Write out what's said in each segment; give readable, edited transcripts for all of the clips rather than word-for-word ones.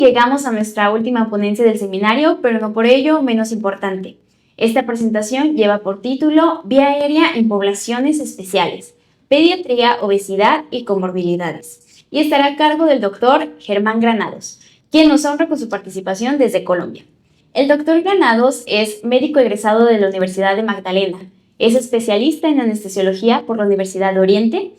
Llegamos a nuestra última ponencia del seminario, pero no por ello menos importante. Esta presentación lleva por título Vía aérea en poblaciones especiales, pediatría, obesidad y comorbilidades, y estará a cargo del doctor Germán Granados, quien nos honra con su participación desde Colombia. El doctor Granados es médico egresado de la Universidad de Magdalena, es especialista en anestesiología por la Universidad de Oriente,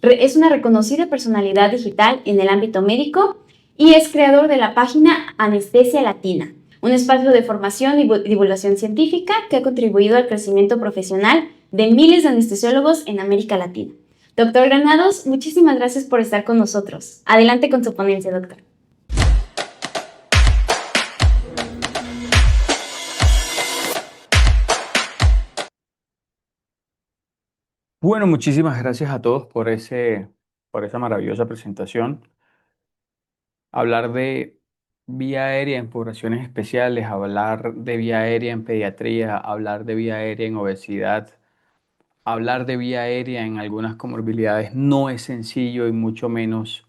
es una reconocida personalidad digital en el ámbito médico y es creador de la página Anestesia Latina, un espacio de formación y divulgación científica que ha contribuido al crecimiento profesional de miles de anestesiólogos en América Latina. Doctor Granados, muchísimas gracias por estar con nosotros. Adelante con su ponencia, doctor. Bueno, muchísimas gracias a todos por esa maravillosa presentación. Hablar de vía aérea en poblaciones especiales, hablar de vía aérea en pediatría, hablar de vía aérea en obesidad, hablar de vía aérea en algunas comorbilidades no es sencillo y mucho menos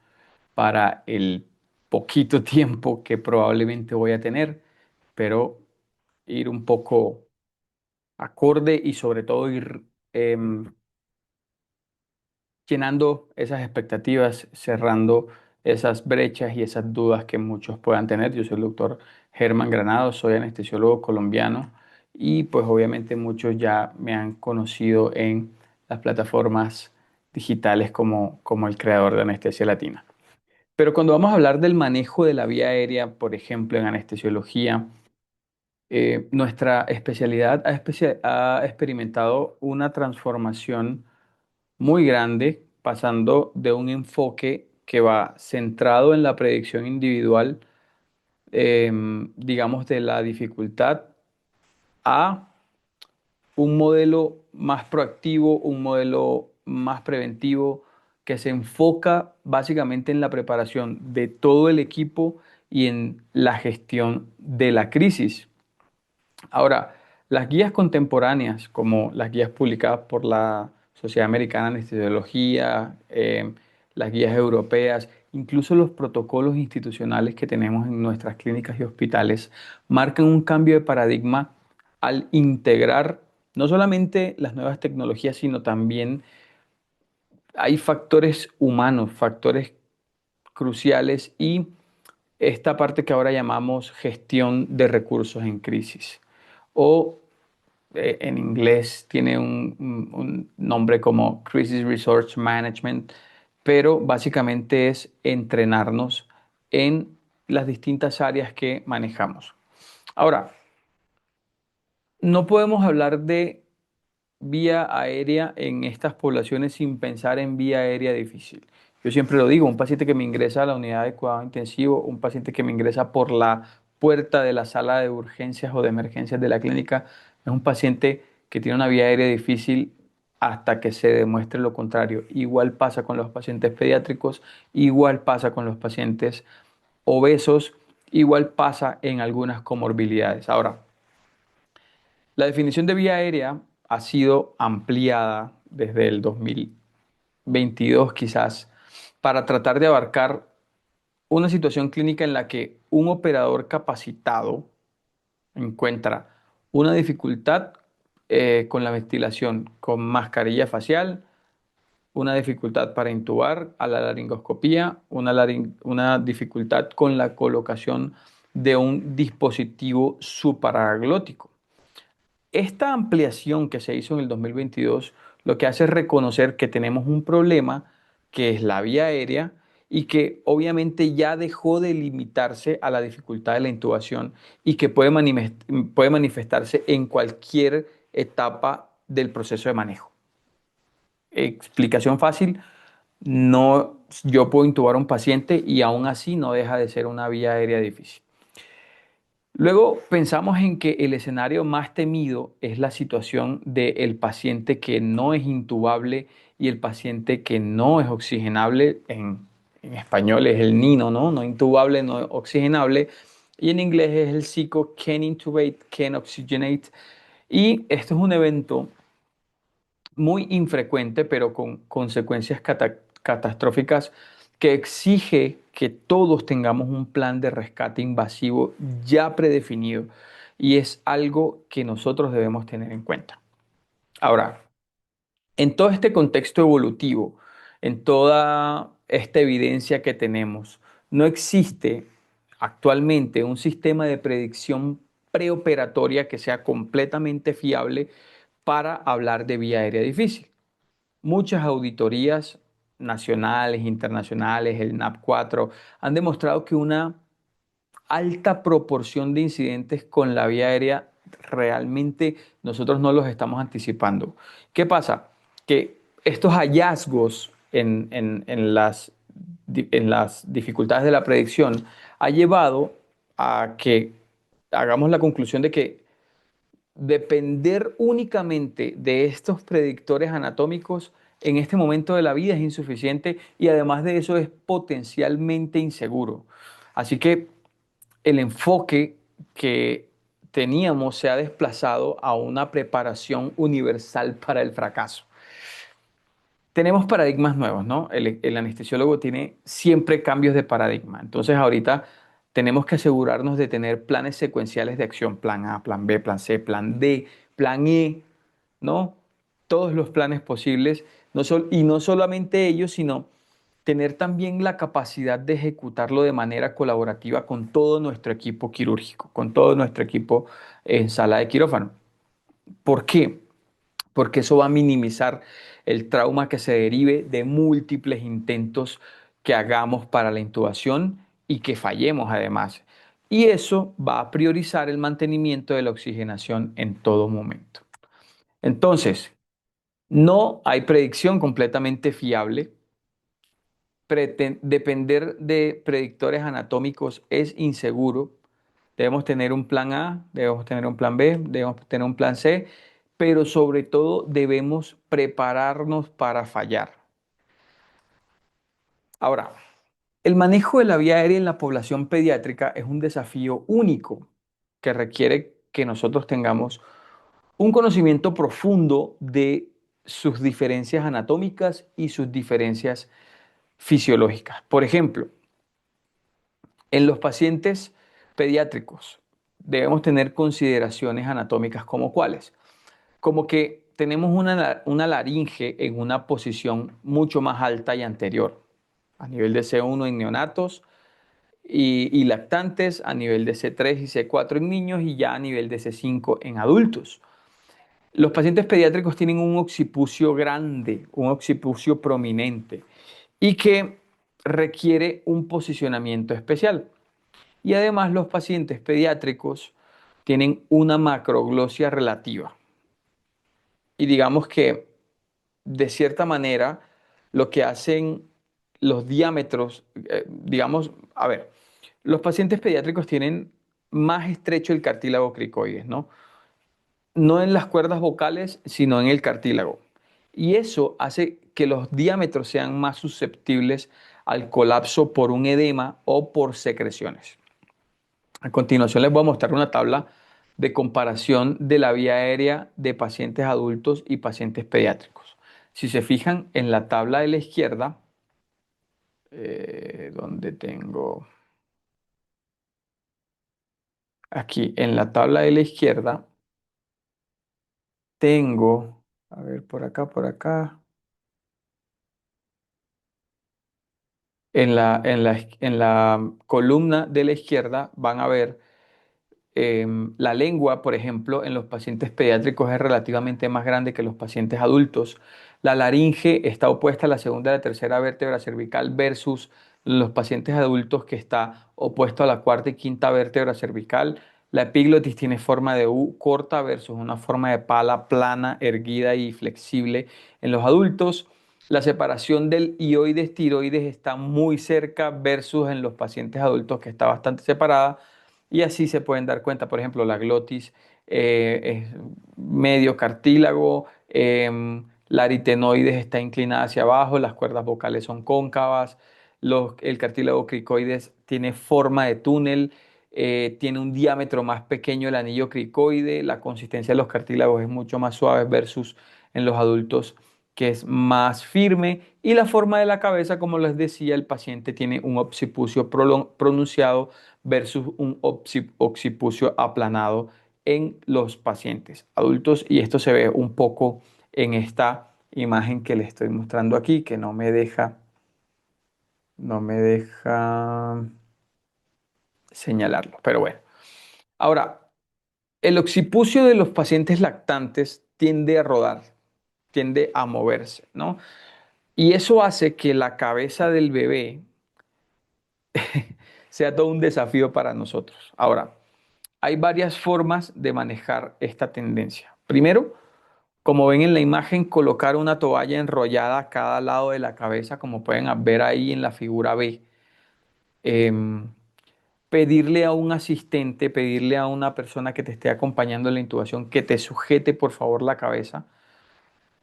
para el poquito tiempo que probablemente voy a tener, pero ir un poco acorde y sobre todo ir llenando esas expectativas, cerrando esas brechas y esas dudas que muchos puedan tener. Yo soy el doctor Germán Granados, soy anestesiólogo colombiano y pues obviamente muchos ya me han conocido en las plataformas digitales como el creador de Anestesia Latina. Pero cuando vamos a hablar del manejo de la vía aérea, por ejemplo, en anestesiología, nuestra especialidad ha experimentado una transformación muy grande, pasando de un enfoque que va centrado en la predicción individual, digamos, de la dificultad, a un modelo más proactivo, un modelo más preventivo, que se enfoca básicamente en la preparación de todo el equipo y en la gestión de la crisis. Ahora, las guías contemporáneas, como las guías publicadas por la Sociedad Americana de Anestesiología, las guías europeas, incluso los protocolos institucionales que tenemos en nuestras clínicas y hospitales, marcan un cambio de paradigma al integrar no solamente las nuevas tecnologías, sino también hay factores humanos, factores cruciales y esta parte que ahora llamamos gestión de recursos en crisis o en inglés tiene un nombre como Crisis Resource Management, pero básicamente es entrenarnos en las distintas áreas que manejamos. Ahora, no podemos hablar de vía aérea en estas poblaciones sin pensar en vía aérea difícil. Yo siempre lo digo, un paciente que me ingresa a la unidad de cuidado intensivo, un paciente que me ingresa por la puerta de la sala de urgencias o de emergencias de la clínica, es un paciente que tiene una vía aérea difícil hasta que se demuestre lo contrario. Igual pasa con los pacientes pediátricos, igual pasa con los pacientes obesos, igual pasa en algunas comorbilidades. Ahora, la definición de vía aérea ha sido ampliada desde el 2022 quizás para tratar de abarcar una situación clínica en la que un operador capacitado encuentra una dificultad con la ventilación con mascarilla facial, una dificultad para intubar a la laringoscopía, una dificultad con la colocación de un dispositivo supragglótico. Esta ampliación que se hizo en el 2022 lo que hace es reconocer que tenemos un problema que es la vía aérea y que obviamente ya dejó de limitarse a la dificultad de la intubación y que puede manifestarse en cualquier etapa del proceso de manejo. Explicación fácil, no, yo puedo intubar a un paciente y aún así no deja de ser una vía aérea difícil. Luego pensamos en que el escenario más temido es la situación del paciente que no es intubable y el paciente que no es oxigenable. En español es el NINO, ¿no? No intubable, no oxigenable. Y en inglés es el psico can intubate, can oxygenate. Y esto es un evento muy infrecuente, pero con consecuencias catastróficas que exige que todos tengamos un plan de rescate invasivo ya predefinido y es algo que nosotros debemos tener en cuenta. Ahora, en todo este contexto evolutivo, en toda esta evidencia que tenemos, no existe actualmente un sistema de predicción preoperatoria que sea completamente fiable para hablar de vía aérea difícil. Muchas auditorías nacionales, internacionales, el NAP 4, han demostrado que una alta proporción de incidentes con la vía aérea realmente nosotros no los estamos anticipando. ¿Qué pasa? Que estos hallazgos en las dificultades de la predicción ha llevado a que hagamos la conclusión de que depender únicamente de estos predictores anatómicos en este momento de la vida es insuficiente y además de eso es potencialmente inseguro. Así que el enfoque que teníamos se ha desplazado a una preparación universal para el fracaso. Tenemos paradigmas nuevos, ¿no? El anestesiólogo tiene siempre cambios de paradigma. Entonces ahorita tenemos que asegurarnos de tener planes secuenciales de acción, plan A, plan B, plan C, plan D, plan E, ¿no? Todos los planes posibles, y no solamente ellos, sino tener también la capacidad de ejecutarlo de manera colaborativa con todo nuestro equipo quirúrgico, con todo nuestro equipo en sala de quirófano. ¿Por qué? Porque eso va a minimizar el trauma que se derive de múltiples intentos que hagamos para la intubación y que fallemos además. Y eso va a priorizar el mantenimiento de la oxigenación en todo momento. Entonces, no hay predicción completamente fiable. Depender de predictores anatómicos es inseguro. Debemos tener un plan A, debemos tener un plan B, debemos tener un plan C, pero sobre todo debemos prepararnos para fallar. Ahora, el manejo de la vía aérea en la población pediátrica es un desafío único que requiere que nosotros tengamos un conocimiento profundo de sus diferencias anatómicas y sus diferencias fisiológicas. Por ejemplo, en los pacientes pediátricos debemos tener consideraciones anatómicas como cuáles, como que tenemos una laringe en una posición mucho más alta y anterior, a nivel de C1 en neonatos y lactantes, a nivel de C3 y C4 en niños y ya a nivel de C5 en adultos. Los pacientes pediátricos tienen un occipucio grande, un occipucio prominente y que requiere un posicionamiento especial. Y además los pacientes pediátricos tienen una macroglosia relativa. Y digamos que de cierta manera lo que hacen los diámetros, digamos, a ver, los pacientes pediátricos tienen más estrecho el cartílago cricoides, ¿no? No en las cuerdas vocales, sino en el cartílago. Y eso hace que los diámetros sean más susceptibles al colapso por un edema o por secreciones. A continuación les voy a mostrar una tabla de comparación de la vía aérea de pacientes adultos y pacientes pediátricos. Si se fijan en la tabla de la izquierda, donde tengo aquí en la tabla de la izquierda, tengo, a ver, por acá, en la columna de la izquierda van a ver la lengua, por ejemplo, en los pacientes pediátricos es relativamente más grande que los pacientes adultos. La laringe está opuesta a la segunda y la tercera vértebra cervical versus los pacientes adultos que está opuesto a la cuarta y quinta vértebra cervical. La epiglotis tiene forma de U corta versus una forma de pala plana, erguida y flexible en los adultos. La separación del hioides tiroides está muy cerca versus en los pacientes adultos que está bastante separada. Y así se pueden dar cuenta, por ejemplo, la glotis es medio cartílago, la aritenoides está inclinada hacia abajo, las cuerdas vocales son cóncavas, el cartílago cricoides tiene forma de túnel, tiene un diámetro más pequeño el anillo cricoide, la consistencia de los cartílagos es mucho más suave versus en los adultos que es más firme, y la forma de la cabeza, como les decía, el paciente tiene un occipucio pronunciado versus un occipucio aplanado en los pacientes adultos, y esto se ve un poco en esta imagen que les estoy mostrando aquí, que no me deja señalarlo, pero bueno. Ahora, el occipucio de los pacientes lactantes tiende a rodar, tiende a moverse, ¿no? Y eso hace que la cabeza del bebé sea todo un desafío para nosotros. Ahora, hay varias formas de manejar esta tendencia. Primero, como ven en la imagen, colocar una toalla enrollada a cada lado de la cabeza, como pueden ver ahí en la figura B. Em, Pedirle a un asistente, pedirle a una persona que te esté acompañando en la intubación que te sujete por favor la cabeza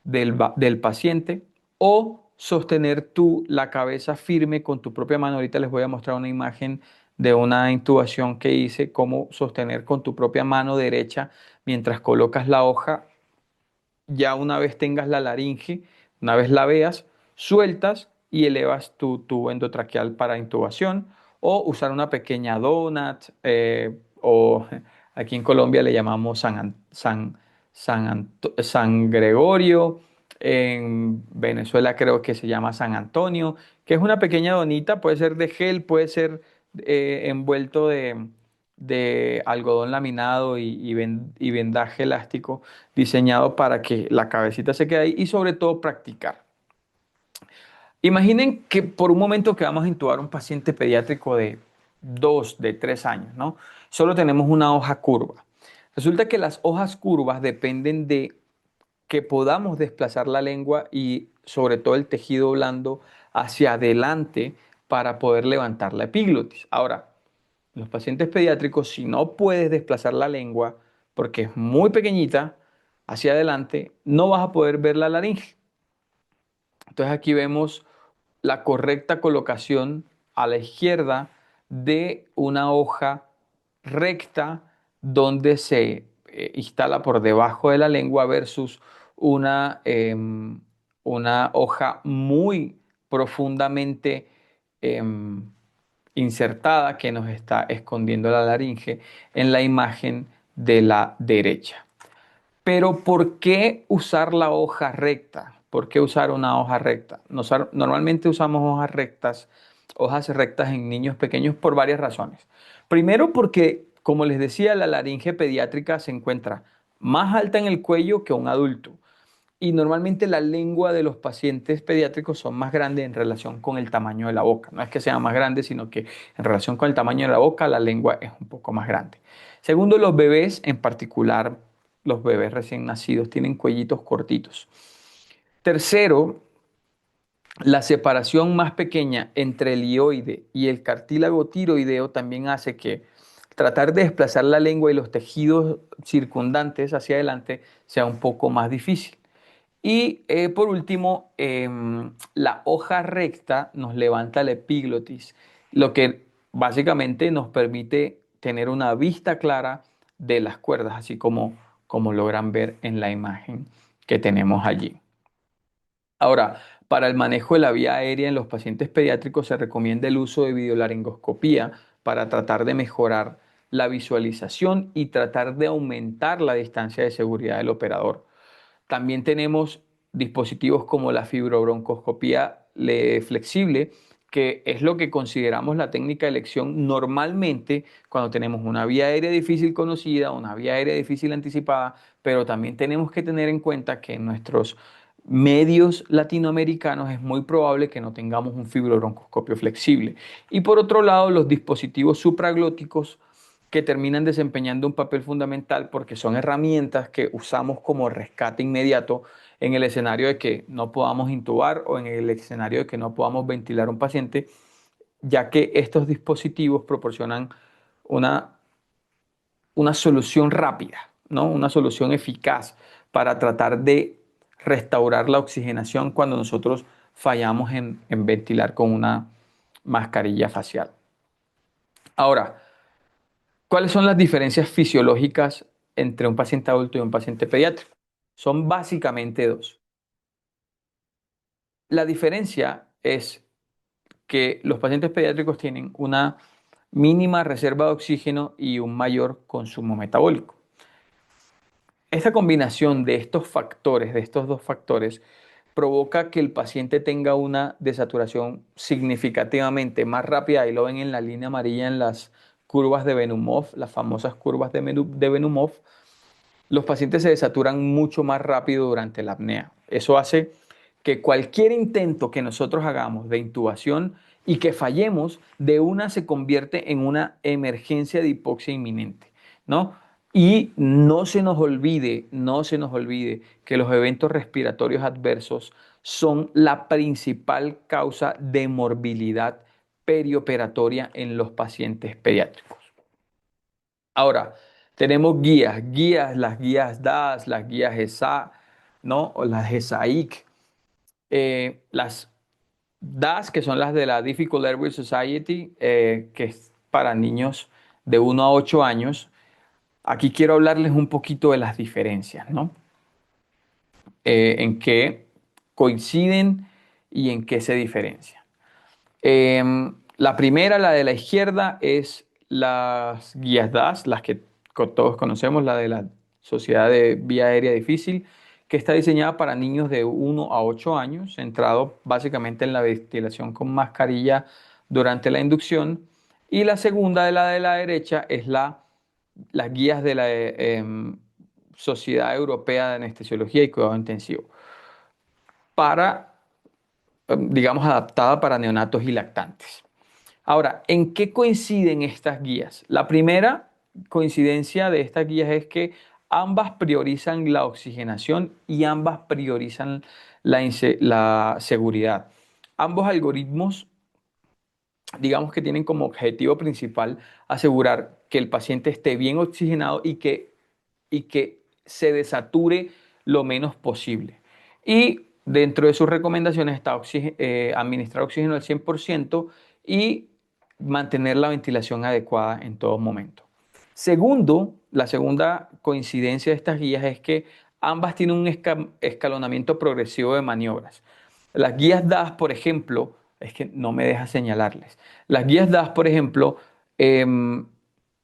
del paciente, o sostener tú la cabeza firme con tu propia mano. Ahorita les voy a mostrar una imagen de una intubación que hice, cómo sostener con tu propia mano derecha mientras colocas la hoja. Ya una vez tengas la laringe, una vez la veas, sueltas y elevas tu tubo endotraqueal para intubación, o usar una pequeña donut, o aquí en Colombia le llamamos San Gregorio, en Venezuela creo que se llama San Antonio, que es una pequeña donita, puede ser de gel, puede ser envuelto de algodón laminado y vendaje elástico diseñado para que la cabecita se quede ahí, y sobre todo practicar. Imaginen que por un momento que vamos a intubar a un paciente pediátrico de 2, de 3 años, ¿no? Solo tenemos una hoja curva. Resulta que las hojas curvas dependen de que podamos desplazar la lengua y sobre todo el tejido blando hacia adelante para poder levantar la epiglotis. Ahora, los pacientes pediátricos, si no puedes desplazar la lengua porque es muy pequeñita hacia adelante, no vas a poder ver la laringe. Entonces aquí vemos la correcta colocación a la izquierda de una hoja recta donde se instala por debajo de la lengua versus una hoja muy profundamente em, insertada que nos está escondiendo la laringe en la imagen de la derecha. Pero ¿por qué usar la hoja recta? ¿Por qué usar una hoja recta? Normalmente usamos hojas rectas en niños pequeños por varias razones. Primero porque, como les decía, la laringe pediátrica se encuentra más alta en el cuello que un adulto. Y normalmente la lengua de los pacientes pediátricos son más grandes en relación con el tamaño de la boca. No es que sea más grande, sino que en relación con el tamaño de la boca, la lengua es un poco más grande. Segundo, los bebés, en particular los bebés recién nacidos, tienen cuellitos cortitos. Tercero, la separación más pequeña entre el hioide y el cartílago tiroideo también hace que tratar de desplazar la lengua y los tejidos circundantes hacia adelante sea un poco más difícil. Y por último, la hoja recta nos levanta la epiglotis, lo que básicamente nos permite tener una vista clara de las cuerdas, así como logran ver en la imagen que tenemos allí. Ahora, para el manejo de la vía aérea en los pacientes pediátricos se recomienda el uso de videolaringoscopía para tratar de mejorar la visualización y tratar de aumentar la distancia de seguridad del operador. También tenemos dispositivos como la fibrobroncoscopía flexible, que es lo que consideramos la técnica de elección normalmente cuando tenemos una vía aérea difícil conocida, una vía aérea difícil anticipada, pero también tenemos que tener en cuenta que en nuestros medios latinoamericanos es muy probable que no tengamos un fibrobroncoscopio flexible. Y por otro lado, los dispositivos supraglóticos que terminan desempeñando un papel fundamental porque son herramientas que usamos como rescate inmediato en el escenario de que no podamos intubar o en el escenario de que no podamos ventilar a un paciente, ya que estos dispositivos proporcionan una, una solución rápida, ¿no? Una solución eficaz para tratar de restaurar la oxigenación cuando nosotros fallamos en ventilar con una mascarilla facial. Ahora, ¿cuáles son las diferencias fisiológicas entre un paciente adulto y un paciente pediátrico? Son básicamente dos. La diferencia es que los pacientes pediátricos tienen una mínima reserva de oxígeno y un mayor consumo metabólico. Esta combinación de estos factores, de estos dos factores, provoca que el paciente tenga una desaturación significativamente más rápida. Ahí lo ven en la línea amarilla en las curvas de Benumov, las famosas curvas de Benumov. Los pacientes se desaturan mucho más rápido durante la apnea. Eso hace que cualquier intento que nosotros hagamos de intubación y que fallemos, de una se convierte en una emergencia de hipoxia inminente, ¿no? Y no se nos olvide que los eventos respiratorios adversos son la principal causa de morbilidad perioperatoria en los pacientes pediátricos. Ahora, tenemos las guías DAS, las guías ESA, ¿no? O las ESAIC. Las DAS, que son las de la Difficult Airway Society, que es para niños de 1 a 8 años. Aquí quiero hablarles un poquito de las diferencias, ¿no? En qué coinciden y en qué se diferencian. La primera, la de la izquierda, es las guías DAS, las que todos conocemos, la de la Sociedad de Vía Aérea Difícil, que está diseñada para niños de 1 a 8 años, centrado básicamente en la ventilación con mascarilla durante la inducción. Y la segunda, de la derecha, es las guías de la Sociedad Europea de Anestesiología y Cuidado Intensivo, para, digamos, adaptada para neonatos y lactantes. Ahora, ¿en qué coinciden estas guías? La primera coincidencia de estas guías es que ambas priorizan la oxigenación y ambas priorizan la seguridad. Ambos algoritmos, digamos que tienen como objetivo principal asegurar que el paciente esté bien oxigenado y que se desature lo menos posible. Y dentro de sus recomendaciones está administrar oxígeno al 100% y mantener la ventilación adecuada en todo momento. Segundo, la segunda coincidencia de estas guías es que ambas tienen un escalonamiento progresivo de maniobras. Las guías DAS, por ejemplo, es que no me deja señalarles. Las guías DAS, por ejemplo,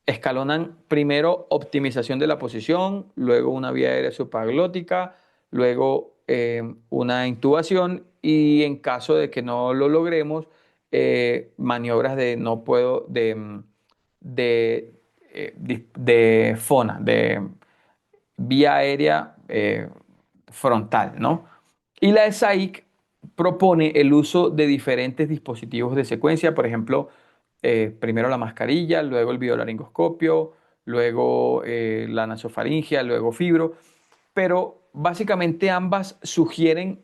escalonan primero optimización de la posición, luego una vía aérea supraglótica, luego una intubación y en caso de que no lo logremos, maniobras de no puedo, de, de FONA, de vía aérea frontal, ¿no? Y la ESAIC propone el uso de diferentes dispositivos de secuencia, por ejemplo, primero la mascarilla, luego el biolaringoscopio, luego la nasofaringia, luego fibro, pero básicamente ambas sugieren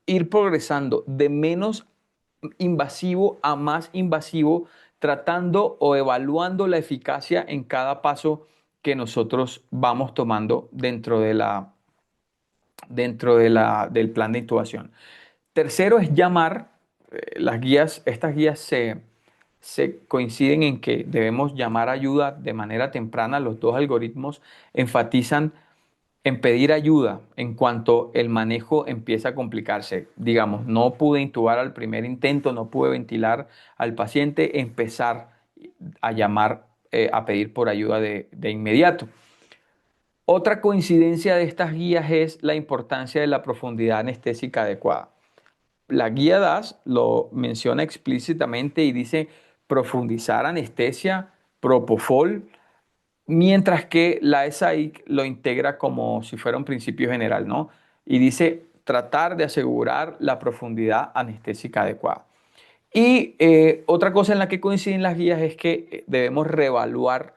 ir progresando de menos invasivo a más invasivo, tratando o evaluando la eficacia en cada paso que nosotros vamos tomando del plan de intubación. Tercero es llamar, estas guías se coinciden en que debemos llamar ayuda de manera temprana. Los dos algoritmos enfatizan en pedir ayuda en cuanto el manejo empieza a complicarse. Digamos, no pude intubar al primer intento, no pude ventilar al paciente, empezar a llamar, a pedir por ayuda de inmediato. Otra coincidencia de estas guías es la importancia de la profundidad anestésica adecuada. La guía DAS lo menciona explícitamente y dice profundizar anestesia, propofol, mientras que la ESAIC lo integra como si fuera un principio general, ¿no? Y dice tratar de asegurar la profundidad anestésica adecuada. Y otra cosa en la que coinciden las guías es que debemos reevaluar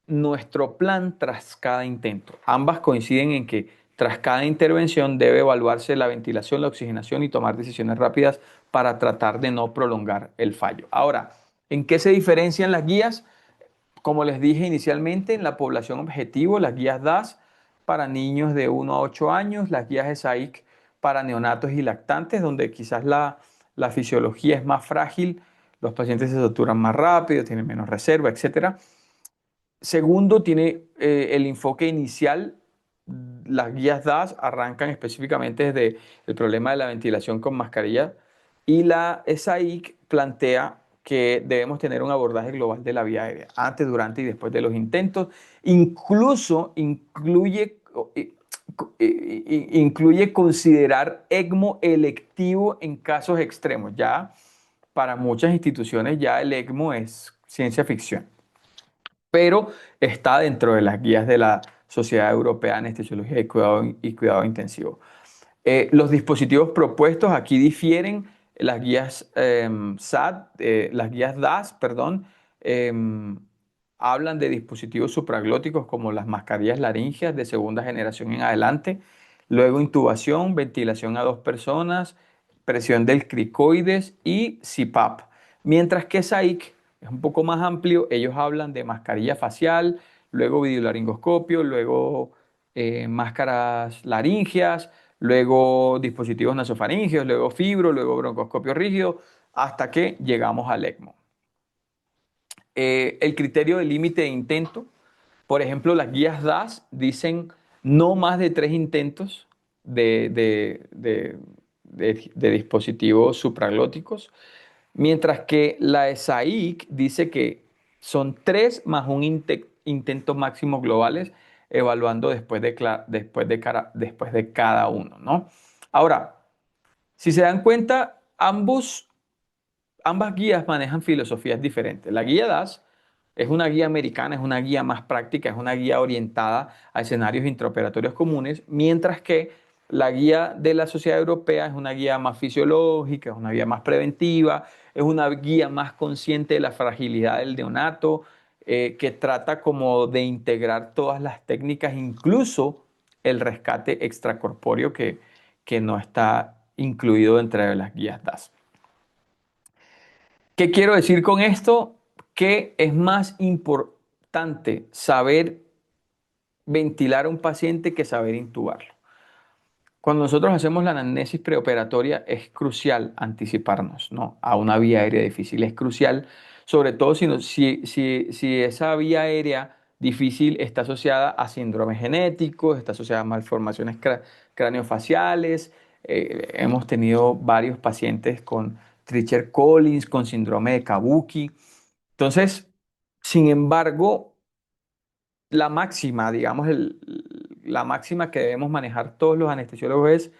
nuestro plan tras cada intento. Ambas coinciden en que tras cada intervención debe evaluarse la ventilación, la oxigenación y tomar decisiones rápidas para tratar de no prolongar el fallo. Ahora, ¿en qué se diferencian las guías? Como les dije inicialmente, en la población objetivo, las guías DAS para niños de 1 a 8 años, las guías ESAIC para neonatos y lactantes, donde quizás la fisiología es más frágil, los pacientes se saturan más rápido, tienen menos reserva, etcétera. Segundo, tiene el enfoque inicial, las guías DAS arrancan específicamente desde el problema de la ventilación con mascarilla y la SAIC plantea que debemos tener un abordaje global de la vía aérea, antes, durante y después de los intentos. Incluso incluye considerar ECMO electivo en casos extremos. Ya para muchas instituciones ya el ECMO es ciencia ficción, pero está dentro de las guías de la Sociedad Europea de Anestesiología y Cuidado Intensivo. Los dispositivos propuestos aquí difieren. Las guías las guías DAS, perdón, hablan de dispositivos supraglóticos como las mascarillas laríngeas de segunda generación en adelante, luego intubación, ventilación a 2 personas, presión del cricoides y CPAP. Mientras que SAIC es un poco más amplio, ellos hablan de mascarilla facial, luego videolaringoscopio, luego máscaras laringeas, luego dispositivos nasofaringeos, luego fibro, luego broncoscopio rígido, hasta que llegamos al ECMO. El criterio de límite de intento, por ejemplo, las guías DAS dicen no más de 3 intentos de dispositivos supraglóticos, mientras que la SAIC dice que son 3 más un intento máximo globales, evaluando después de cada uno, ¿no? Ahora, si se dan cuenta, ambas guías manejan filosofías diferentes. La guía DAS es una guía americana, es una guía más práctica, es una guía orientada a escenarios intraoperatorios comunes, mientras que la guía de la Sociedad Europea es una guía más fisiológica, es una guía más preventiva, es una guía más consciente de la fragilidad del neonato, que trata como de integrar todas las técnicas, incluso el rescate extracorpóreo que no está incluido dentro de las guías DAS. ¿Qué quiero decir con esto? Que es más importante saber ventilar a un paciente que saber intubarlo. Cuando nosotros hacemos la anamnesis preoperatoria es crucial anticiparnos, ¿no?, a una vía aérea difícil. Es crucial, sobre todo si esa vía aérea difícil está asociada a síndromes genéticos, está asociada a malformaciones craneofaciales. Hemos tenido varios pacientes con Treacher-Collins, con síndrome de Kabuki. Entonces, sin embargo, la máxima, digamos, la máxima que debemos manejar todos los anestesiólogos es,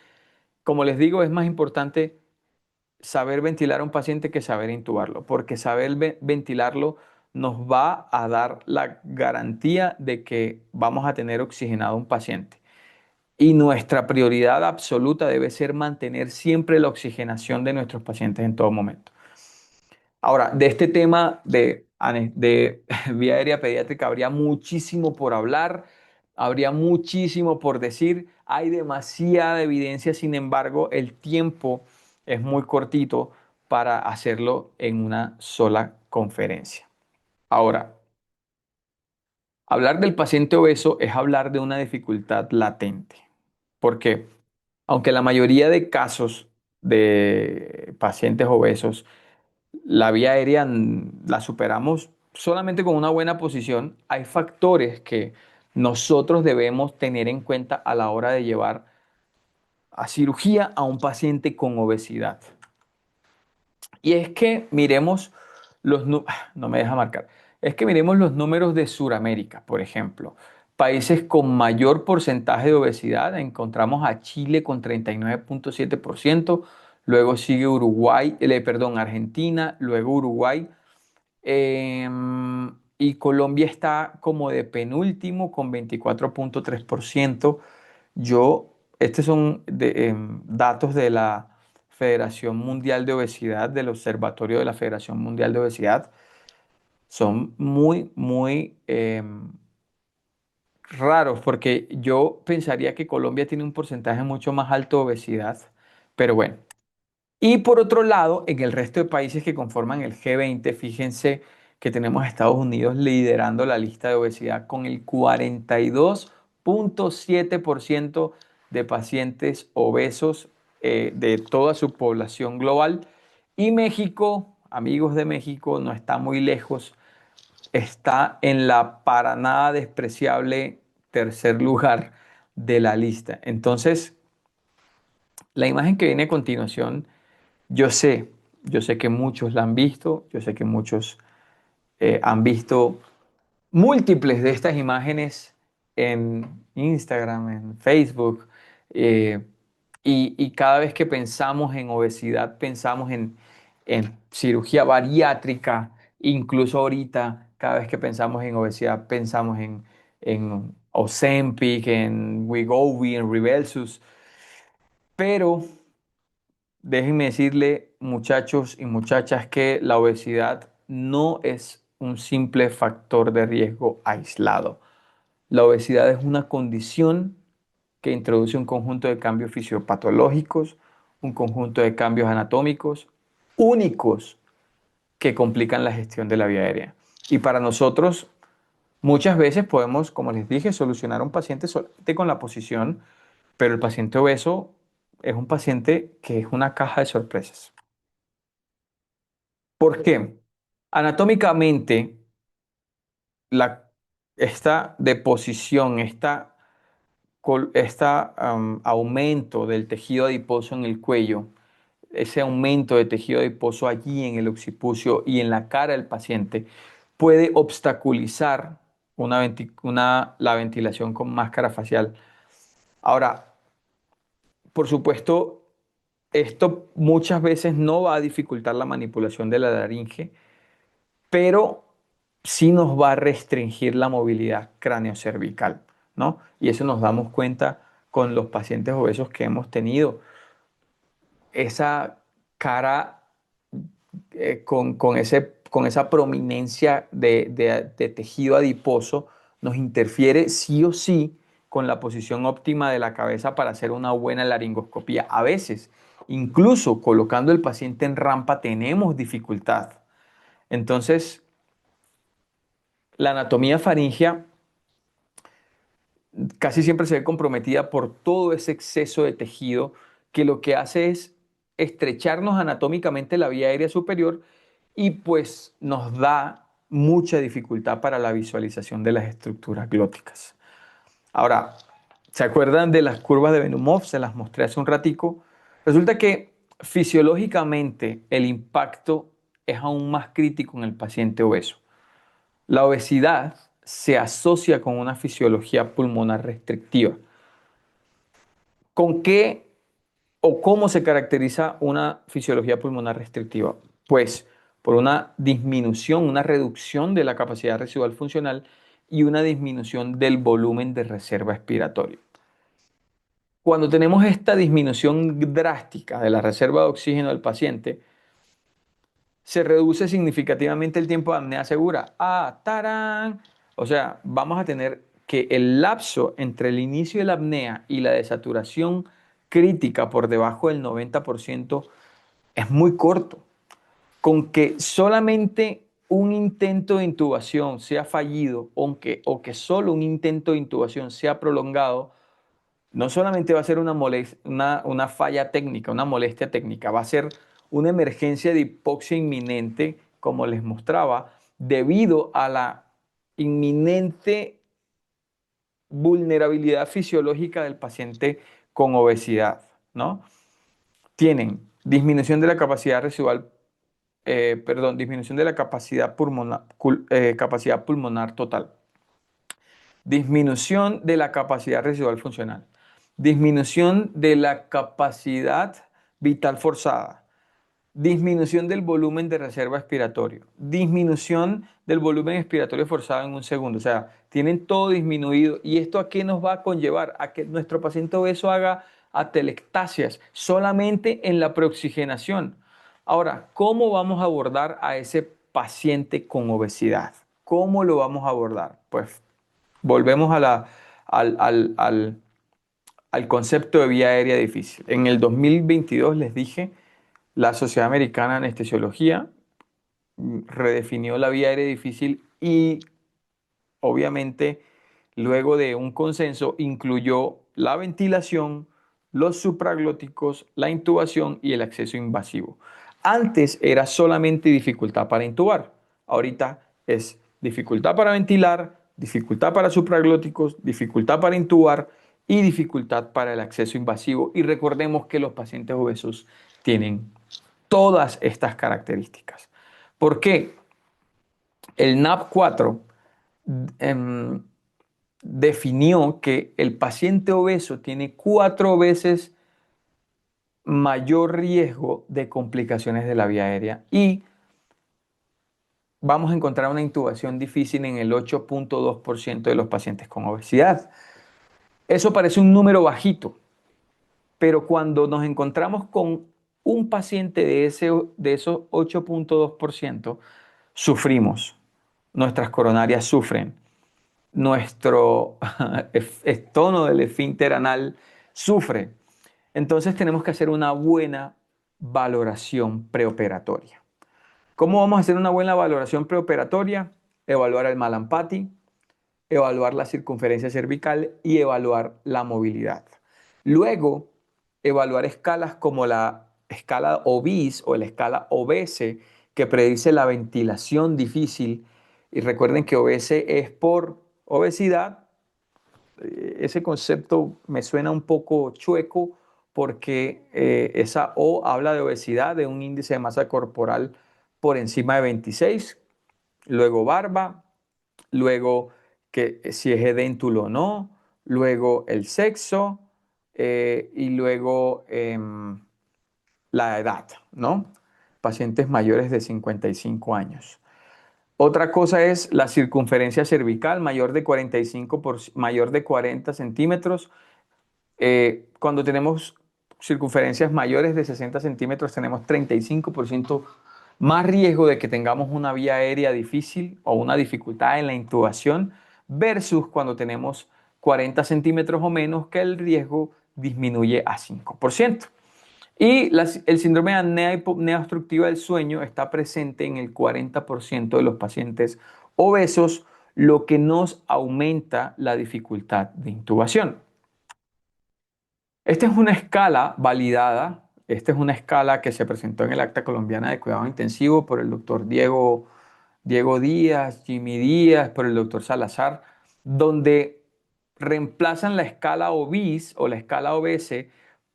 como les digo, es más importante saber ventilar a un paciente que saber intubarlo, porque saber ventilarlo nos va a dar la garantía de que vamos a tener oxigenado a un paciente. Y nuestra prioridad absoluta debe ser mantener siempre la oxigenación de nuestros pacientes en todo momento. Ahora, de este tema de vía aérea pediátrica habría muchísimo por hablar, habría muchísimo por decir, hay demasiada evidencia, sin embargo, el tiempo es muy cortito para hacerlo en una sola conferencia. Ahora, hablar del paciente obeso es hablar de una dificultad latente, porque aunque la mayoría de casos de pacientes obesos la vía aérea la superamos solamente con una buena posición, hay factores que nosotros debemos tener en cuenta a la hora de llevar a cirugía a un paciente con obesidad. Y es que miremos no me deja marcar, es que miremos los números de Sudamérica, por ejemplo. Países con mayor porcentaje de obesidad, encontramos a Chile con 39,7%, luego sigue Argentina, luego Uruguay, y Colombia está como de penúltimo con 24,3%. Estos son datos de la Federación Mundial de Obesidad, del Observatorio de la Federación Mundial de Obesidad. Son muy, muy raros porque yo pensaría que Colombia tiene un porcentaje mucho más alto de obesidad, pero bueno. Y por otro lado, en el resto de países que conforman el G20, fíjense que tenemos a Estados Unidos liderando la lista de obesidad con el 42,7% de pacientes obesos de toda su población global. Y México, amigos de México, no está muy lejos, está en la para nada despreciable tercer lugar de la lista. Entonces, la imagen que viene a continuación, yo sé, yo sé que muchos la han visto, yo sé que muchos han visto múltiples de estas imágenes en Instagram, en Facebook, eh, y cada vez que pensamos en obesidad, pensamos en cirugía bariátrica, incluso ahorita, cada vez que pensamos en obesidad, pensamos en Ozempic, en Wegovy, en Rybelsus, pero déjenme decirle, muchachos y muchachas, que la obesidad no es un simple factor de riesgo aislado. La obesidad es una condición que introduce un conjunto de cambios fisiopatológicos, un conjunto de cambios anatómicos únicos que complican la gestión de la vía aérea. Y para nosotros, muchas veces podemos, como les dije, solucionar a un paciente solamente con la posición, pero el paciente obeso es un paciente que es una caja de sorpresas. ¿Por qué? Anatómicamente, la, esta deposición, aumento del tejido adiposo en el cuello, ese aumento de tejido adiposo allí en el occipucio y en la cara del paciente, puede obstaculizar la ventilación con máscara facial. Ahora, por supuesto, esto muchas veces no va a dificultar la manipulación de la laringe, pero sí nos va a restringir la movilidad craneocervical, ¿no? Y eso nos damos cuenta con los pacientes obesos que hemos tenido. Esa cara con esa prominencia de tejido adiposo nos interfiere sí o sí con la posición óptima de la cabeza para hacer una buena laringoscopía. A veces, incluso colocando el paciente en rampa, tenemos dificultad. Entonces, la anatomía faríngea casi siempre se ve comprometida por todo ese exceso de tejido que lo que hace es estrecharnos anatómicamente la vía aérea superior y pues nos da mucha dificultad para la visualización de las estructuras glóticas. Ahora, ¿se acuerdan de las curvas de Benumov? Se las mostré hace un ratico. Resulta que fisiológicamente el impacto es aún más crítico en el paciente obeso. La obesidad se asocia con una fisiología pulmonar restrictiva. ¿Con qué o cómo se caracteriza una fisiología pulmonar restrictiva? Pues por una disminución, una reducción de la capacidad residual funcional y una disminución del volumen de reserva expiratoria. Cuando tenemos esta disminución drástica de la reserva de oxígeno del paciente, se reduce significativamente el tiempo de apnea segura. ¡Ah, tarán! O sea, vamos a tener que el lapso entre el inicio de la apnea y la desaturación crítica por debajo del 90% es muy corto. Con que solamente un intento de intubación sea fallido o que solo un intento de intubación sea prolongado, no solamente va a ser una falla técnica, una molestia técnica, va a ser una emergencia de hipoxia inminente, como les mostraba, debido a la inminente vulnerabilidad fisiológica del paciente con obesidad, ¿no? Tienen disminución de la capacidad residual, disminución de la capacidad pulmonar total, disminución de la capacidad residual funcional, disminución de la capacidad vital forzada, disminución del volumen de reserva expiratorio, disminución del volumen expiratorio forzado en un segundo. O sea, tienen todo disminuido. ¿Y esto a qué nos va a conllevar? A que nuestro paciente obeso haga atelectasias solamente en la preoxigenación. Ahora, ¿cómo vamos a abordar a ese paciente con obesidad? ¿Cómo lo vamos a abordar? Pues volvemos al concepto de vía aérea difícil. En el 2022 les dije, la Sociedad Americana de Anestesiología redefinió la vía aérea difícil y obviamente luego de un consenso incluyó la ventilación, los supraglóticos, la intubación y el acceso invasivo. Antes era solamente dificultad para intubar, ahorita es dificultad para ventilar, dificultad para supraglóticos, dificultad para intubar y dificultad para el acceso invasivo. Y recordemos que los pacientes obesos tienen todas estas características. ¿Por qué? El NAP4 em, definió que el paciente obeso tiene 4 veces mayor riesgo de complicaciones de la vía aérea y vamos a encontrar una intubación difícil en el 8.2% de los pacientes con obesidad. Eso parece un número bajito, pero cuando nos encontramos con un paciente de esos 8.2%, sufrimos, nuestras coronarias sufren, nuestro tono del esfínter anal sufre. Entonces tenemos que hacer una buena valoración preoperatoria. ¿Cómo vamos a hacer una buena valoración preoperatoria? Evaluar el Mallampati, evaluar la circunferencia cervical y evaluar la movilidad. Luego, evaluar escalas como la escala OBIS o la escala OBS, que predice la ventilación difícil. Y recuerden que OBS es por obesidad. Ese concepto me suena un poco chueco porque esa O habla de obesidad, de un índice de masa corporal por encima de 26, luego barba, luego que si es edéntulo o no, luego el sexo y luego la edad, ¿no? Pacientes mayores de 55 años. Otra cosa es la circunferencia cervical mayor de 40 centímetros. Cuando tenemos circunferencias mayores de 60 centímetros, tenemos 35% más riesgo de que tengamos una vía aérea difícil o una dificultad en la intubación versus cuando tenemos 40 centímetros o menos, que el riesgo disminuye a 5%. Y el síndrome de apnea hipopnea obstructiva del sueño está presente en el 40% de los pacientes obesos, lo que nos aumenta la dificultad de intubación. Esta es una escala validada, esta es una escala que se presentó en el Acta Colombiana de Cuidado Intensivo por el doctor Diego Díaz, Jimmy Díaz, por el doctor Salazar, donde reemplazan la escala OBIS o la escala OBS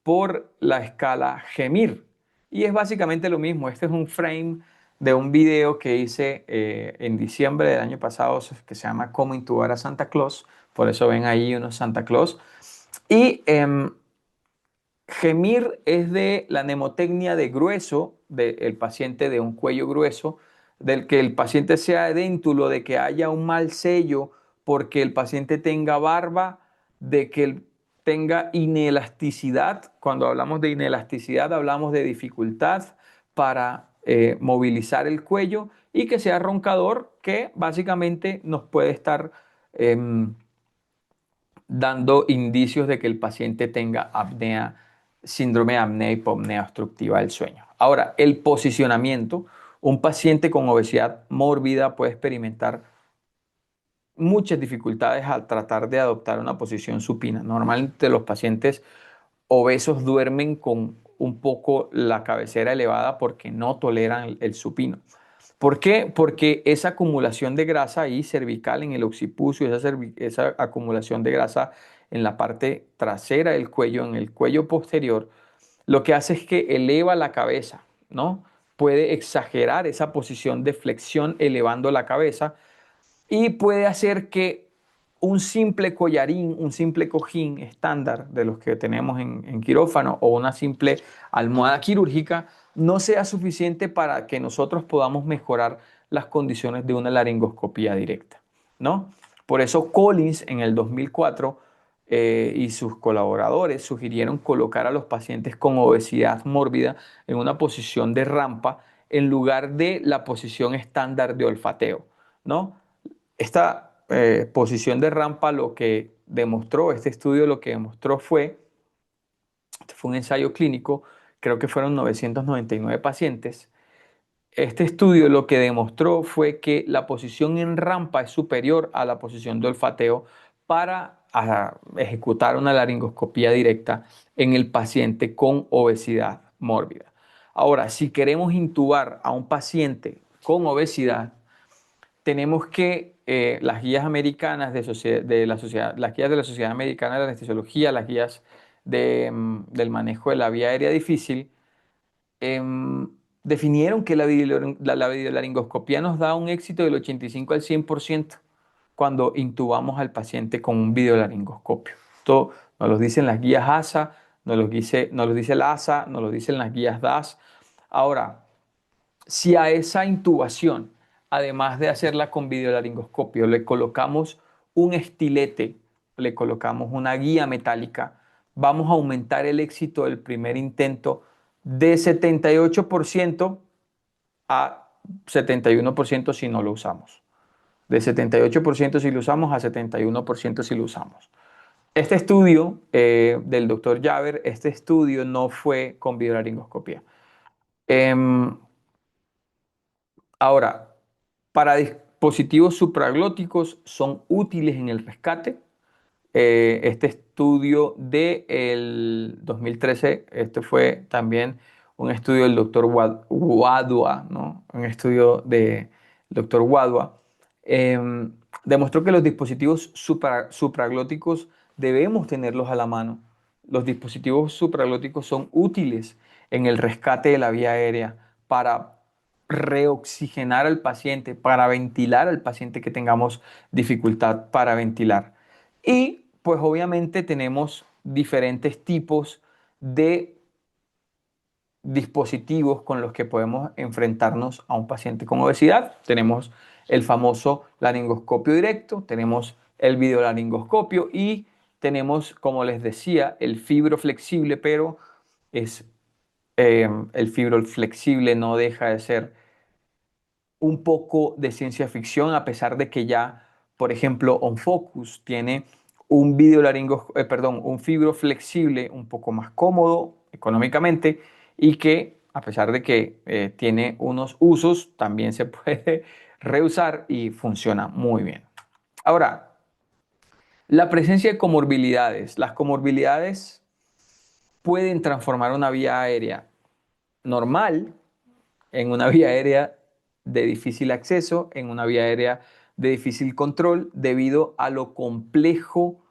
por la escala GEMIR. Y es básicamente lo mismo. Este es un frame de un video que hice en diciembre del año pasado que se llama Cómo intubar a Santa Claus. Por eso ven ahí unos Santa Claus. Y GEMIR es de la mnemotecnia de grueso del paciente, de un cuello grueso, del que el paciente sea edéntulo, de que haya un mal sello, porque el paciente tenga barba, de que él tenga inelasticidad. Cuando hablamos de inelasticidad, hablamos de dificultad para movilizar el cuello y que sea roncador, que básicamente nos puede estar dando indicios de que el paciente tenga apnea, síndrome de apnea hipopnea obstructiva del sueño. Ahora, el posicionamiento. Un paciente con obesidad mórbida puede experimentar muchas dificultades al tratar de adoptar una posición supina. Normalmente los pacientes obesos duermen con un poco la cabecera elevada porque no toleran el supino. ¿Por qué? Porque esa acumulación de grasa ahí cervical en el occipucio, esa acumulación de grasa en la parte trasera del cuello, en el cuello posterior, lo que hace es que eleva la cabeza, ¿no? Puede exagerar esa posición de flexión elevando la cabeza y puede hacer que un simple collarín, un simple cojín estándar de los que tenemos en quirófano o una simple almohada quirúrgica no sea suficiente para que nosotros podamos mejorar las condiciones de una laringoscopía directa, ¿no? Por eso Collins en el 2004 y sus colaboradores sugirieron colocar a los pacientes con obesidad mórbida en una posición de rampa en lugar de la posición estándar de olfateo, ¿no? Esta posición de rampa lo que demostró, este estudio lo que demostró este fue un ensayo clínico, creo que fueron 999 pacientes. Este estudio lo que demostró fue que la posición en rampa es superior a la posición de olfateo para ejecutar una laringoscopía directa en el paciente con obesidad mórbida. Ahora, si queremos intubar a un paciente con obesidad, tenemos que las guías americanas de la sociedad, las guías de la Sociedad Americana de la Anestesiología, las guías del manejo de la vía aérea difícil, definieron que la videolaringoscopía nos da un éxito del 85 al 100% cuando intubamos al paciente con un videolaringoscopio. Esto nos lo dicen las guías ASA, nos lo dice la ASA, nos lo dicen las guías DAS. Ahora, si a esa intubación, además de hacerla con videolaringoscopio, le colocamos un estilete, le colocamos una guía metálica, vamos a aumentar el éxito del primer intento de 78% a 71% si no lo usamos. De 78% si lo usamos a 71% si lo usamos. Este estudio del doctor Javer, este estudio no fue con videolaringoscopia. Em, Ahora, para dispositivos supraglóticos son útiles en el rescate. Este estudio del 2013, este fue también un estudio del doctor Wadua, ¿no? Un estudio del doctor Wadua, demostró que los dispositivos supraglóticos debemos tenerlos a la mano. Los dispositivos supraglóticos son útiles en el rescate de la vía aérea para reoxigenar al paciente, para ventilar al paciente que tengamos dificultad para ventilar. Y pues obviamente tenemos diferentes tipos de dispositivos con los que podemos enfrentarnos a un paciente con obesidad. Tenemos el famoso laringoscopio directo, tenemos el videolaringoscopio y tenemos, como les decía, el fibro flexible, pero es, el fibro flexible no deja de ser un poco de ciencia ficción, a pesar de que ya, por ejemplo, OnFocus tiene un fibro flexible un poco más cómodo económicamente y que, a pesar de que tiene unos usos, también se puede reusar y funciona muy bien. Ahora, la presencia de comorbilidades. Las comorbilidades pueden transformar una vía aérea normal en una vía aérea de difícil acceso, en una vía aérea de difícil control, debido a lo complejo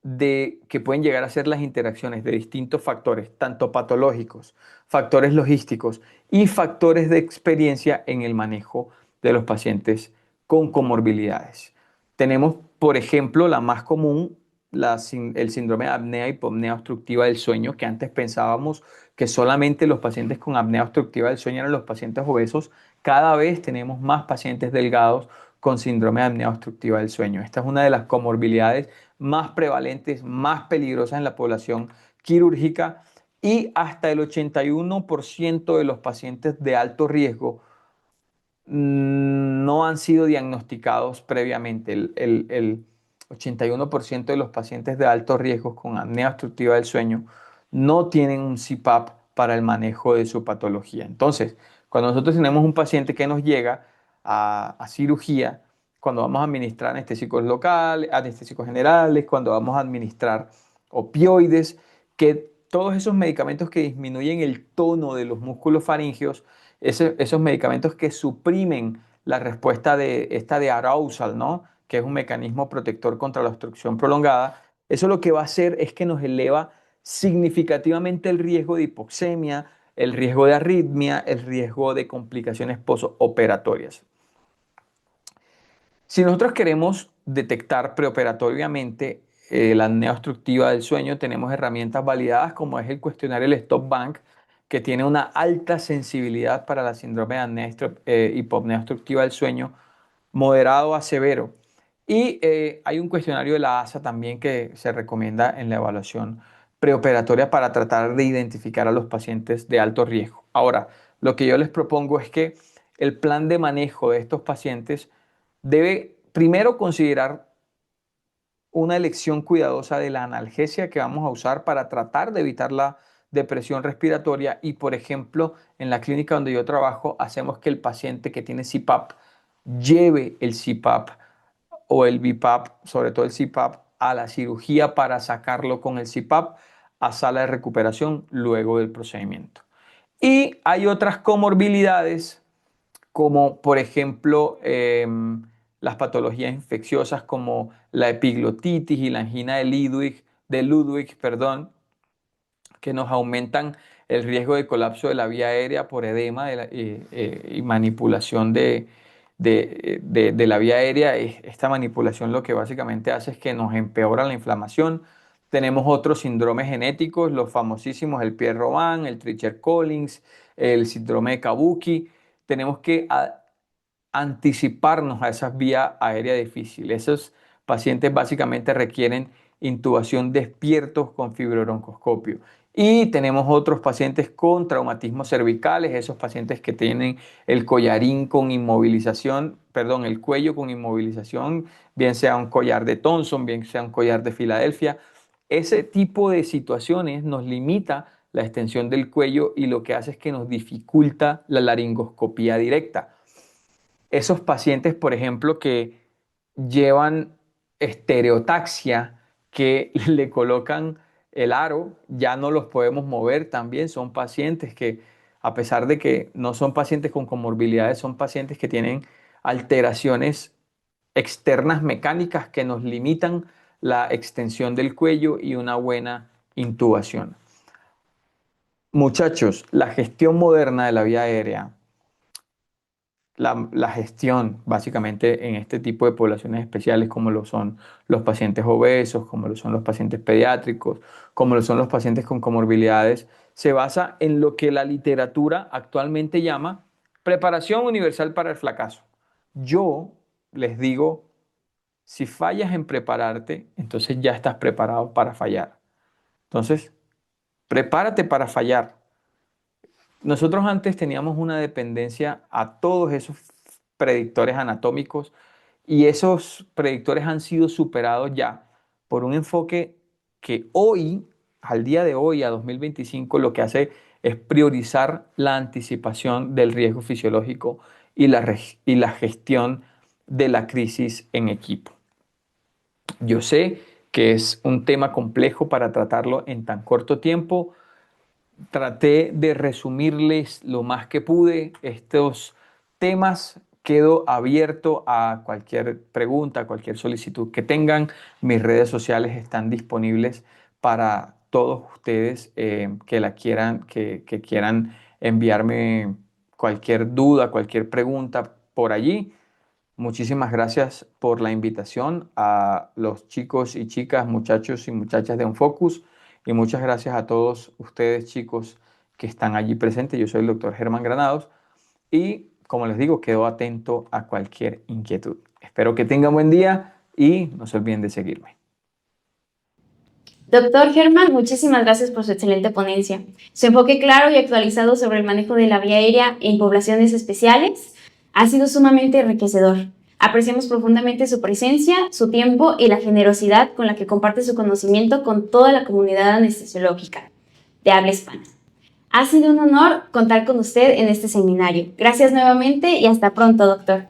de que pueden llegar a ser las interacciones de distintos factores, tanto patológicos, factores logísticos y factores de experiencia en el manejo de los pacientes con comorbilidades. Tenemos, por ejemplo, la más común, el síndrome de apnea hipopnea obstructiva del sueño, que antes pensábamos que solamente los pacientes con apnea obstructiva del sueño eran los pacientes obesos. Cada vez tenemos más pacientes delgados con síndrome de apnea obstructiva del sueño. Esta es una de las comorbilidades más prevalentes, más peligrosas en la población quirúrgica, y hasta el 81% de los pacientes de alto riesgo no han sido diagnosticados previamente. El 81% de los pacientes de alto riesgo con apnea obstructiva del sueño no tienen un CPAP para el manejo de su patología. Entonces, cuando nosotros tenemos un paciente que nos llega a cirugía, cuando vamos a administrar anestésicos locales, anestésicos generales, cuando vamos a administrar opioides, que todos esos medicamentos que disminuyen el tono de los músculos faringeos, esos medicamentos que suprimen la respuesta de arousal, ¿no? Que es un mecanismo protector contra la obstrucción prolongada, eso lo que va a hacer es que nos eleva significativamente el riesgo de hipoxemia, el riesgo de arritmia, el riesgo de complicaciones postoperatorias. Si nosotros queremos detectar preoperatoriamente la apnea obstructiva del sueño, tenemos herramientas validadas como es el cuestionario el Stop Bank, que tiene una alta sensibilidad para la síndrome de apnea hipopnea obstructiva del sueño, moderado a severo. Y hay un cuestionario de la ASA también que se recomienda en la evaluación preoperatoria para tratar de identificar a los pacientes de alto riesgo. Ahora, lo que yo les propongo es que el plan de manejo de estos pacientes debe primero considerar una elección cuidadosa de la analgesia que vamos a usar para tratar de evitar la depresión respiratoria, y por ejemplo en la clínica donde yo trabajo hacemos que el paciente que tiene CPAP lleve el CPAP o el BiPAP, sobre todo el CPAP, a la cirugía para sacarlo con el CPAP a sala de recuperación luego del procedimiento. Y hay otras comorbilidades como por ejemplo las patologías infecciosas como la epiglotitis y la angina de Ludwig, perdón, que nos aumentan el riesgo de colapso de la vía aérea por edema y manipulación de la vía aérea. Esta manipulación lo que básicamente hace es que nos empeora la inflamación. Tenemos otros síndromes genéticos, los famosísimos, el Pierre-Robin, el Treacher-Collins, el síndrome de Kabuki. Tenemos que anticiparnos a esas vías aéreas difíciles. Esos pacientes básicamente requieren intubación despiertos con fibrobroncoscopio. Y tenemos otros pacientes con traumatismos cervicales, esos pacientes que tienen el collarín con inmovilización, perdón, el cuello con inmovilización, bien sea un collar de Thomson, bien sea un collar de Filadelfia. Ese tipo de situaciones nos limita la extensión del cuello y lo que hace es que nos dificulta la laringoscopía directa. Esos pacientes, por ejemplo, que llevan estereotaxia, que le colocan el aro, ya no los podemos mover también. Son pacientes que, a pesar de que no son pacientes con comorbilidades, son pacientes que tienen alteraciones externas mecánicas que nos limitan la extensión del cuello y una buena intubación. Muchachos, la gestión moderna de la vía aérea, la gestión básicamente en este tipo de poblaciones especiales como lo son los pacientes obesos, como lo son los pacientes pediátricos, como lo son los pacientes con comorbilidades, se basa en lo que la literatura actualmente llama preparación universal para el fracaso. Yo les digo, si fallas en prepararte, entonces ya estás preparado para fallar. Entonces, prepárate para fallar. Nosotros antes teníamos una dependencia a todos esos predictores anatómicos y esos predictores han sido superados ya por un enfoque que hoy, al día de hoy, a 2025, lo que hace es priorizar la anticipación del riesgo fisiológico y la gestión de la crisis en equipo. Yo sé que es un tema complejo para tratarlo en tan corto tiempo. Traté de resumirles lo más que pude estos temas. Quedo abierto a cualquier pregunta, a cualquier solicitud que tengan. Mis redes sociales están disponibles para todos ustedes que quieran enviarme cualquier duda, cualquier pregunta por allí. Muchísimas gracias por la invitación a los chicos y chicas, muchachos y muchachas de Unfocus, y muchas gracias a todos ustedes, chicos, que están allí presentes. Yo soy el doctor Germán Granados y, como les digo, quedo atento a cualquier inquietud. Espero que tengan buen día y no se olviden de seguirme. Doctor Germán, muchísimas gracias por su excelente ponencia. Su enfoque claro y actualizado sobre el manejo de la vía aérea en poblaciones especiales ha sido sumamente enriquecedor. Apreciamos profundamente su presencia, su tiempo y la generosidad con la que comparte su conocimiento con toda la comunidad anestesiológica de habla hispana. Ha sido un honor contar con usted en este seminario. Gracias nuevamente y hasta pronto, doctor.